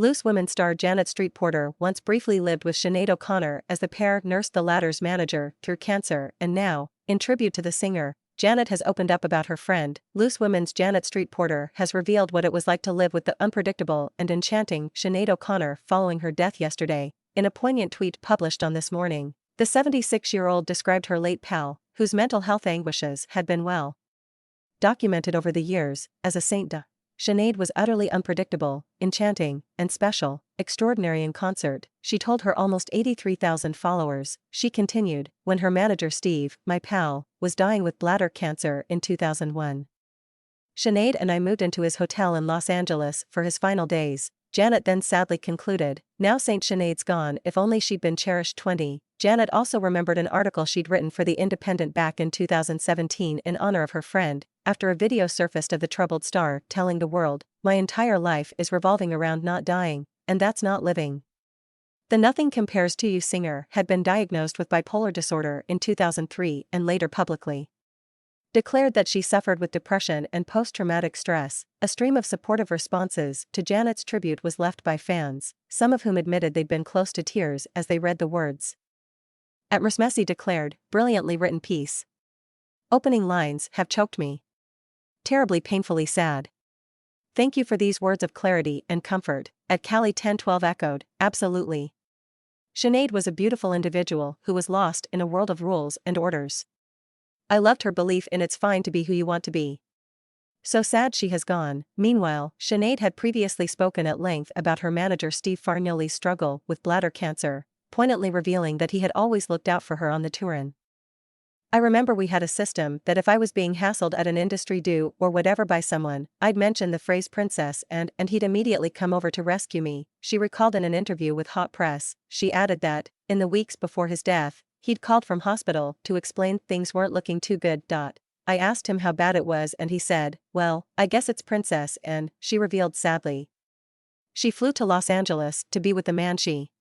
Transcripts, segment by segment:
Loose Women star Janet Street Porter once briefly lived with Sinead O'Connor as the pair nursed the latter's manager through cancer, and now, in tribute to the singer, Janet has opened up about her friend. Loose Women's Janet Street Porter has revealed what it was like to live with the unpredictable and enchanting Sinead O'Connor following her death yesterday. In a poignant tweet published on This Morning, the 76-year-old described her late pal, whose mental health anguishes had been well documented over the years, as a saint. Sinead was utterly unpredictable, enchanting, and special, extraordinary in concert, she told her almost 83,000 followers. She continued, when her manager Steve, my pal, was dying with bladder cancer in 2001. Sinead and I moved into his hotel in Los Angeles for his final days. Janet then sadly concluded, now Saint Sinead's gone, if only she'd been cherished 20. Janet also remembered an article she'd written for The Independent back in 2017 in honor of her friend, after a video surfaced of the troubled star telling the world, my entire life is revolving around not dying, and that's not living. The Nothing Compares to You singer had been diagnosed with bipolar disorder in 2003 and later publicly declared that she suffered with depression and post-traumatic stress. A stream of supportive responses to Janet's tribute was left by fans, some of whom admitted they'd been close to tears as they read the words. At Messi declared, brilliantly written piece. Opening lines have choked me. Terribly painfully sad. Thank you for these words of clarity and comfort. At Cali 1012 echoed, absolutely. Sinead was a beautiful individual who was lost in a world of rules and orders. I loved her belief in it's fine to be who you want to be. So sad she has gone. Meanwhile, Sinead had previously spoken at length about her manager Steve Fargnoli's struggle with bladder cancer, poignantly revealing that he had always looked out for her on the touring. I remember we had a system that if I was being hassled at an industry do or whatever by someone, I'd mention the phrase princess and he'd immediately come over to rescue me, she recalled in an interview with Hot Press. She added that, in the weeks before his death, he'd called from hospital to explain things weren't looking too good. I asked him how bad it was and he said, well, I guess it's princess, and, she revealed sadly. She flew to Los Angeles to be with the man she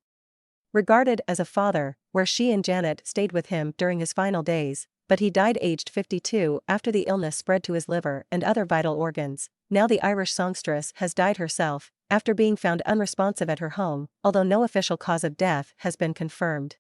regarded as a father, where she and Janet stayed with him during his final days, but he died aged 52 after the illness spread to his liver and other vital organs. Now the Irish songstress has died herself, after being found unresponsive at her home, although no official cause of death has been confirmed.